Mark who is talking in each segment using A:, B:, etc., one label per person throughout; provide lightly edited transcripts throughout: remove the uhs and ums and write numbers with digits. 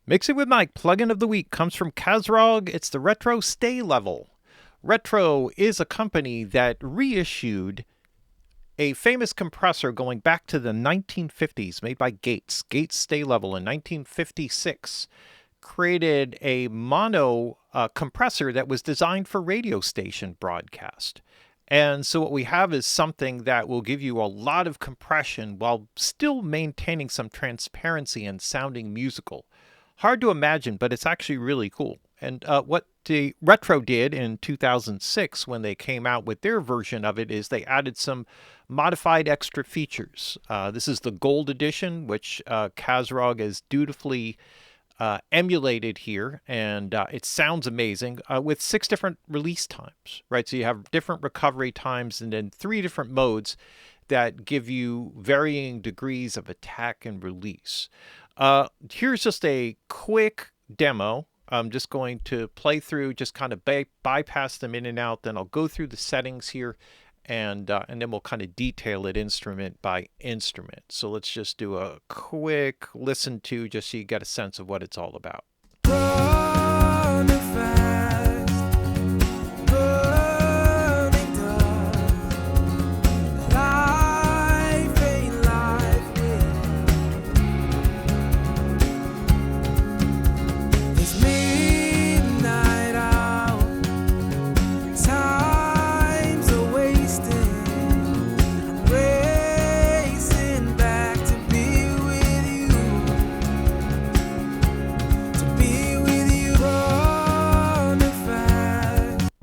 A: Mix It With Mike plugin of the week comes from Kazrog. It's the Retro STA-LEVEL. Retro is a company that reissued a famous compressor going back to the 1950s made by Gates. Gates STA-LEVEL in 1956 created a mono compressor that was designed for radio station broadcast. And so what we have is something that will give you a lot of compression while still maintaining some transparency and sounding musical. Hard to imagine, but it's actually really cool. And what the Retro did in 2006 when they came out with their version of it is they added some modified extra features. This is the Gold Edition, which Kazrog has dutifully emulated here, and it sounds amazing with 6 different release times, right? So you have different recovery times and then 3 different modes that give you varying degrees of attack and release. Here's just a quick demo. I'm just going to play through, just kind of bypass them in and out. Then I'll go through the settings here, and then we'll kind of detail it instrument by instrument. So let's just do a quick listen to, just so you get a sense of what it's all about.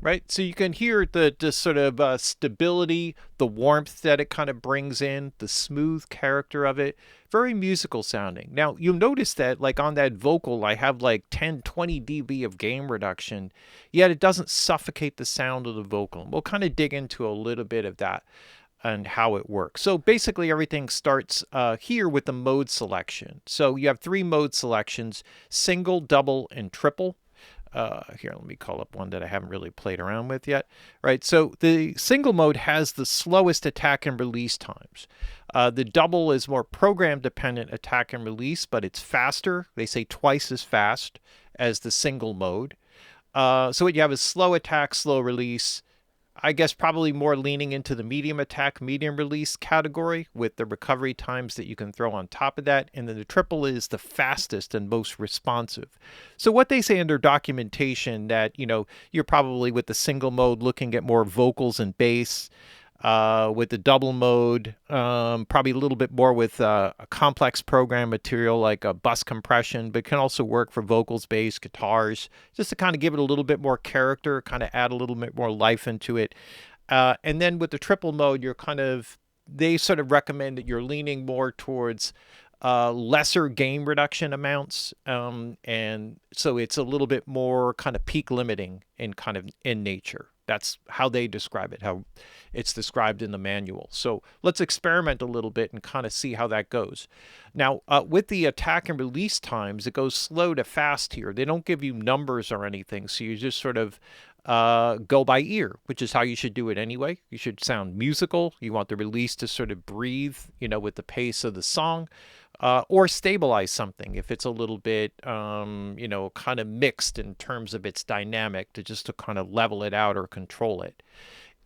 A: Right, so you can hear the sort of stability, the warmth that it kind of brings in, the smooth character of it. Very musical sounding. Now, you'll notice that, like on that vocal, I have like 10, 20 dB of gain reduction, yet it doesn't suffocate the sound of the vocal. And we'll kind of dig into a little bit of that and how it works. So basically everything starts here with the mode selection. So you have 3 mode selections: single, double, and triple. Here, let me call up one that I haven't really played around with yet. Right, so the single mode has the slowest attack and release times. The double is more program-dependent attack and release, but it's faster. They say twice as fast as the single mode. So what you have is slow attack, slow release. I guess probably more leaning into the medium attack, medium release category with the recovery times that you can throw on top of that. And then the triple is the fastest and most responsive. So what they say in their documentation that, you know, you're probably with the single mode looking at more vocals and bass. With the double mode, probably a little bit more with a complex program material like a bus compression, but can also work for vocals, bass, guitars, just to kind of give it a little bit more character, kind of add a little bit more life into it. And then with the triple mode, they sort of recommend that you're leaning more towards lesser gain reduction amounts, and so it's a little bit more kind of peak limiting in nature. That's how they describe it, how it's described in the manual. So let's experiment a little bit and kind of see how that goes. Now, with the attack and release times, it goes slow to fast here. They don't give you numbers or anything, so you just sort of go by ear, which is how you should do it anyway. You should sound musical. You want the release to sort of breathe, you know, with the pace of the song. Or stabilize something if it's a little bit, you know, kind of mixed in terms of its dynamic, to kind of level it out or control it.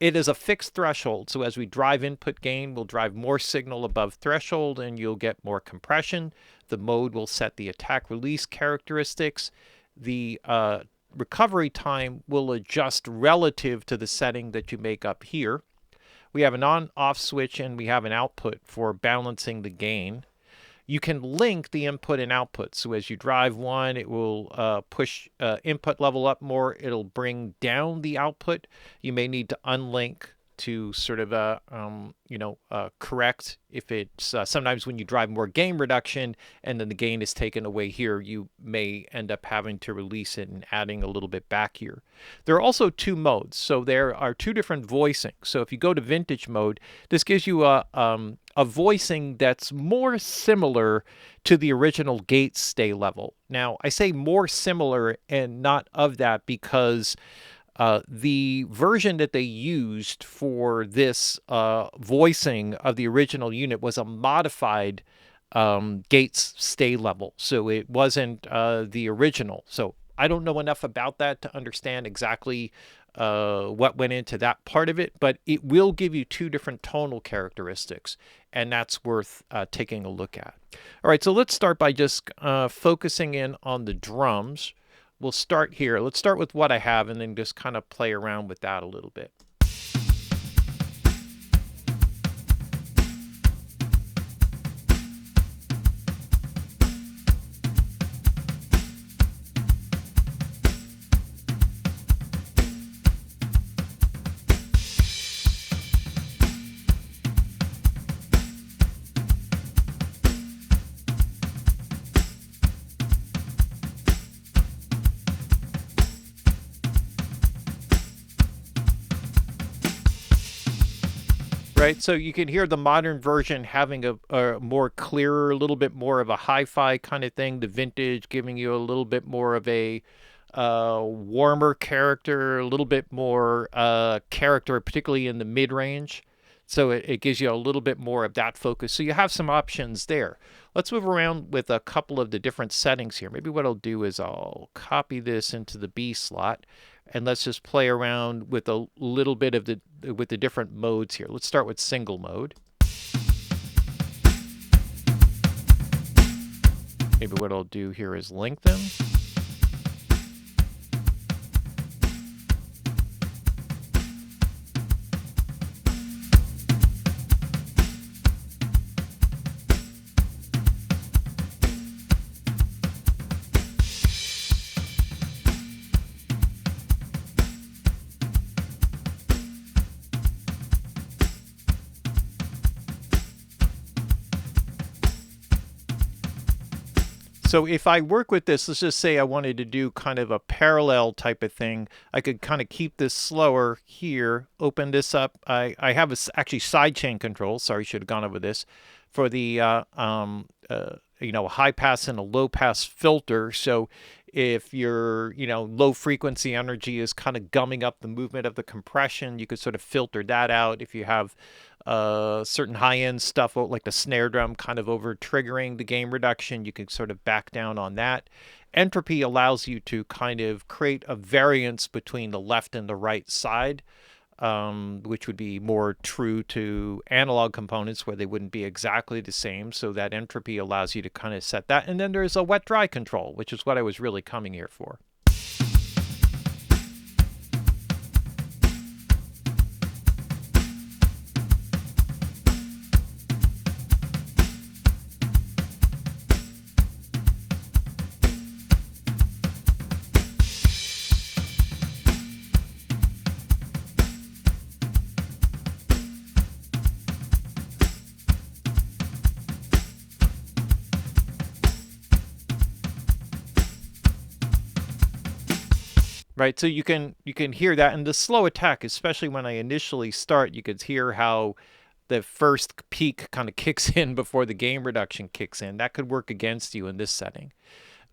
A: It is a fixed threshold, so as we drive input gain, we'll drive more signal above threshold and you'll get more compression. The mode will set the attack release characteristics. The recovery time will adjust relative to the setting that you make up here. We have an on-off switch and we have an output for balancing the gain. You can link the input and output. So as you drive one, it will push input level up more. It'll bring down the output. You may need to unlink to sort of, correct if it's sometimes when you drive more gain reduction and then the gain is taken away here, you may end up having to release it and adding a little bit back here. There are also 2 modes. So there are 2 different voicings. So if you go to vintage mode, this gives you a voicing that's more similar to the original Gates STA-LEVEL. Now, I say more similar and not of that because the version that they used for this voicing of the original unit was a modified gates stay level. So it wasn't the original. So I don't know enough about that to understand exactly what went into that part of it, but it will give you two different tonal characteristics, and that's worth taking a look at. All right, so let's start by just focusing in on the drums. We'll start here. Let's start with what I have and then just kind of play around with that a little bit. Right, so you can hear the modern version having a more clearer, a little bit more of a hi-fi kind of thing. The vintage giving you a little bit more of a warmer character, a little bit more character, particularly in the mid-range. So it gives you a little bit more of that focus. So you have some options there. Let's move around with a couple of the different settings here. Maybe what I'll do is I'll copy this into the B slot, and let's just play around with a little bit of the different modes here. Let's start with single mode. Maybe what I'll do here is lengthen. So if I work with this, let's just say I wanted to do kind of a parallel type of thing, I could kind of keep this slower here, open this up. I have actually sidechain control. Sorry, should have gone over this for the a high pass and a low pass filter. So if your low frequency energy is kind of gumming up the movement of the compression, you could sort of filter that out. If you have certain high-end stuff like the snare drum kind of over triggering the gain reduction, you can sort of back down on that. Entropy allows you to kind of create a variance between the left and the right side, which would be more true to analog components where they wouldn't be exactly the same. So that entropy allows you to kind of set that. And then there's a wet-dry control, which is what I was really coming here for. Right, so you can hear that, and the slow attack, especially when I initially start, you could hear how the first peak kind of kicks in before the gain reduction kicks in. That could work against you in this setting.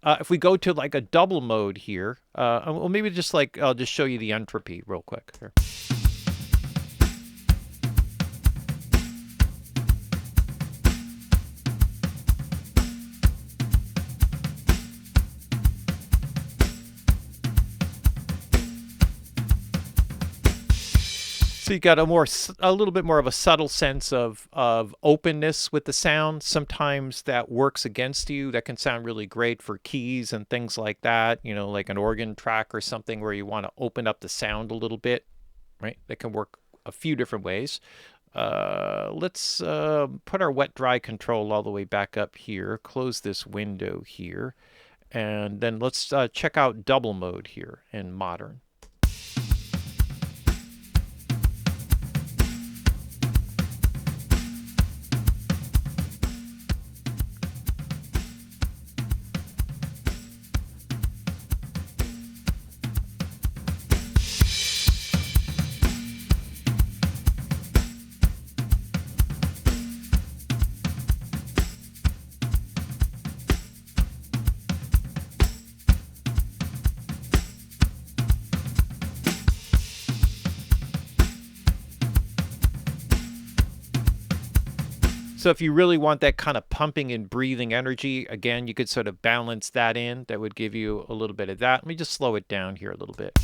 A: If we go to like a double mode here, well, maybe just like I'll just show you the entropy real quick here. So you got a little bit more of a subtle sense of openness with the sound. Sometimes that works against you. That can sound really great for keys and things like that, like an organ track or something where you want to open up the sound a little bit, right? That can work a few different ways. Let's put our wet-dry control all the way back up here, close this window here, and then let's check out double mode here in modern. So if you really want that kind of pumping and breathing energy, again, you could sort of balance that in. That would give you a little bit of that. Let me just slow it down here a little bit.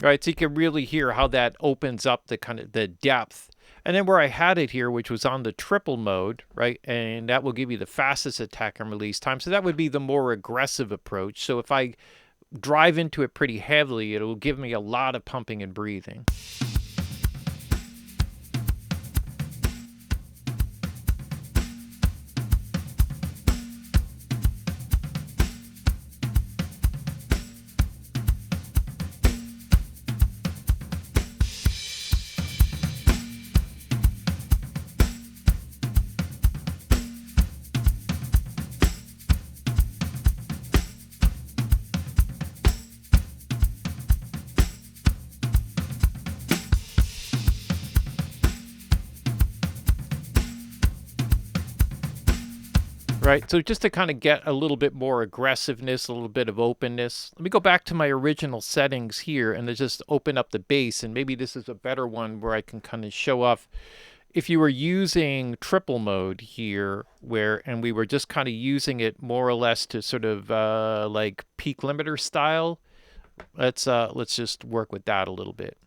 A: All right, so you can really hear how that opens up the kind of the depth. And then where I had it here, which was on the triple mode, right? And that will give you the fastest attack and release time. So that would be the more aggressive approach. So if I drive into it pretty heavily, it will give me a lot of pumping and breathing. Right, so just to kind of get a little bit more aggressiveness, a little bit of openness, let me go back to my original settings here and just open up the bass, and maybe this is a better one where I can kind of show off. If you were using triple mode here, and we were just kind of using it more or less to sort of like peak limiter style, let's just work with that a little bit.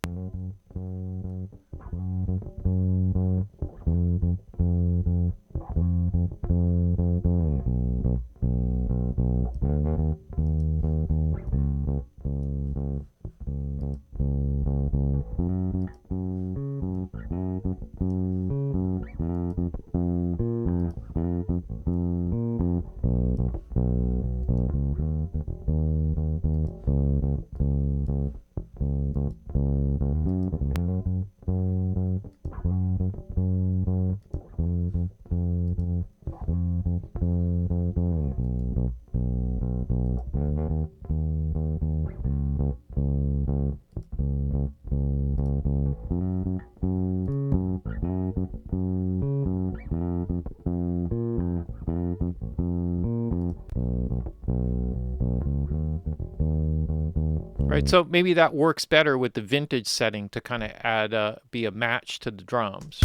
A: Right, so maybe that works better with the vintage setting to kind of add, be a match to the drums.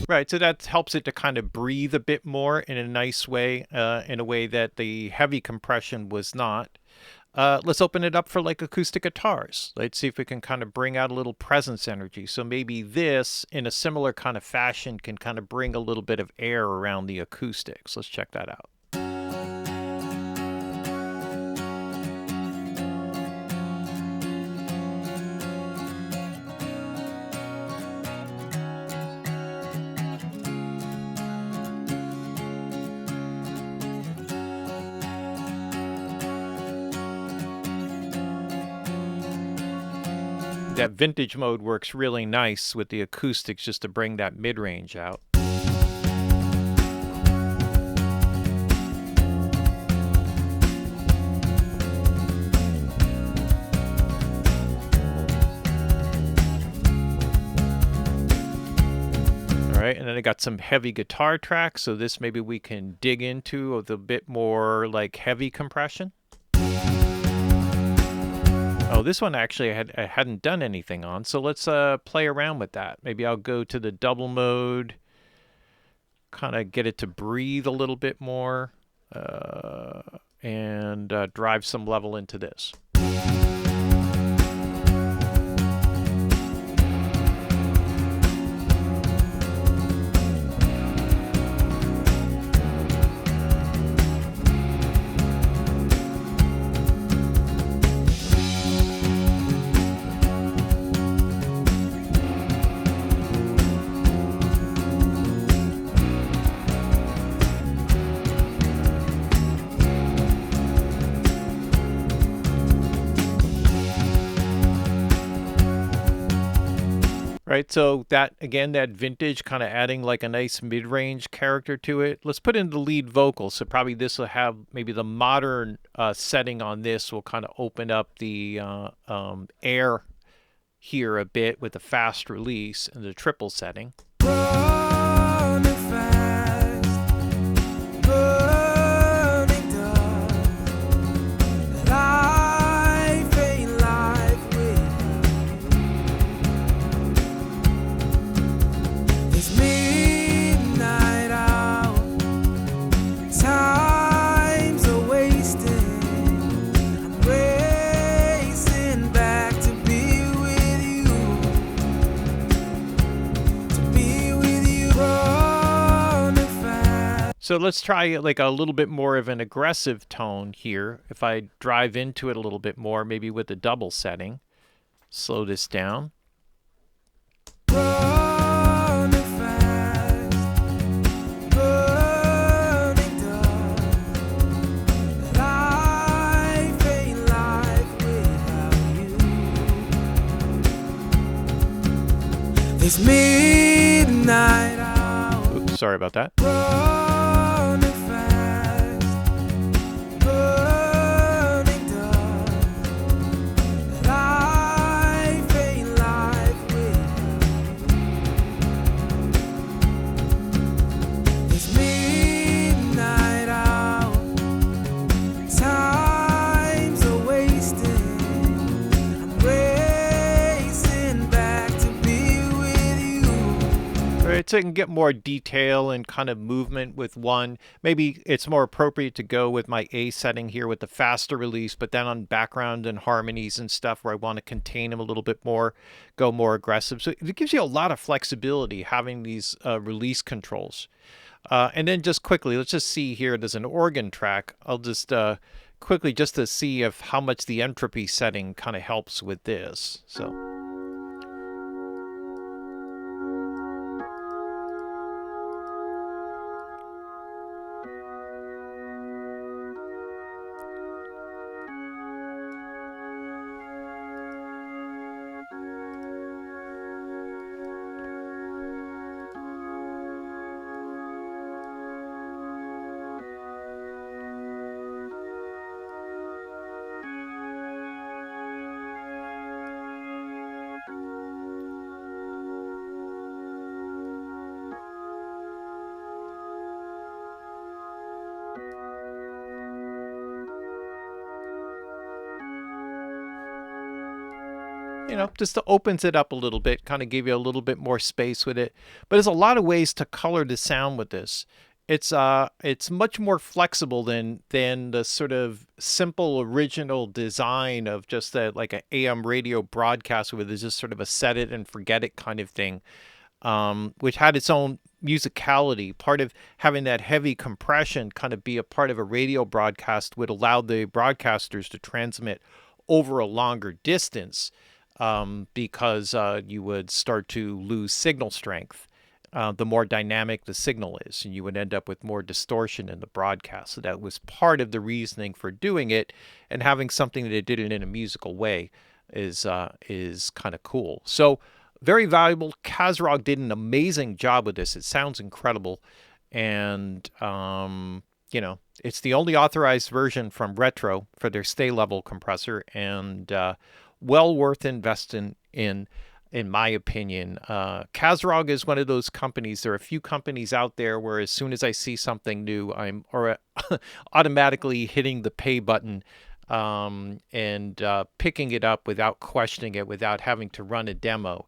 A: Right, so that helps it to kind of breathe a bit more in a nice way, in a way that the heavy compression was not. Let's open it up for like acoustic guitars. Let's see if we can kind of bring out a little presence energy. So maybe this, in a similar kind of fashion, can kind of bring a little bit of air around the acoustics. Let's check that out. That vintage mode works really nice with the acoustics just to bring that mid-range out. All right, and then I got some heavy guitar tracks, so this maybe we can dig into with a bit more like heavy compression. Oh, this one actually I hadn't done anything on, so let's play around with that. Maybe I'll go to the double mode, kind of get it to breathe a little bit more, and drive some level into this. Right, so that, again, that vintage kind of adding like a nice mid-range character to it. Let's put in the lead vocal. So probably this will have maybe the modern setting on this will kind of open up the air here a bit with a fast release and the triple setting. So let's try like a little bit more of an aggressive tone here. If I drive into it a little bit more, maybe with the double setting, slow this down. It's midnight out. Oops, sorry about that. So I can get more detail and kind of movement with one. Maybe it's more appropriate to go with my A setting here with the faster release, but then on background and harmonies and stuff where I want to contain them a little bit more, go more aggressive. So it gives you a lot of flexibility having these release controls. And then just quickly, let's just see here, there's an organ track. I'll just quickly just to see if how much the entropy setting kind of helps with this. So. You know, just opens it up a little bit, kind of give you a little bit more space with it. But there's a lot of ways to color the sound with this. It's much more flexible than the sort of simple original design of just like an AM radio broadcast where there's just sort of a set it and forget it kind of thing, which had its own musicality. Part of having that heavy compression kind of be a part of a radio broadcast would allow the broadcasters to transmit over a longer distance. Because you would start to lose signal strength the more dynamic the signal is, and you would end up with more distortion in the broadcast. So that was part of the reasoning for doing it, and having something that did it in a musical way is kind of cool. So very valuable. Kazrog did an amazing job with this. It sounds incredible, and you know, it's the only authorized version from Retro for their STA-LEVEL compressor, and well worth investing in my opinion. Kazrog is one of those companies. There are a few companies out there where as soon as I see something new, I'm automatically hitting the pay button and picking it up without questioning it, without having to run a demo.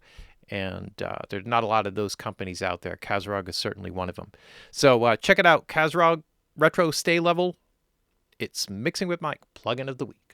A: And there's not a lot of those companies out there. Kazrog is certainly one of them. So check it out, Kazrog Retro STA-LEVEL. It's Mixing with Mike, plugin of the week.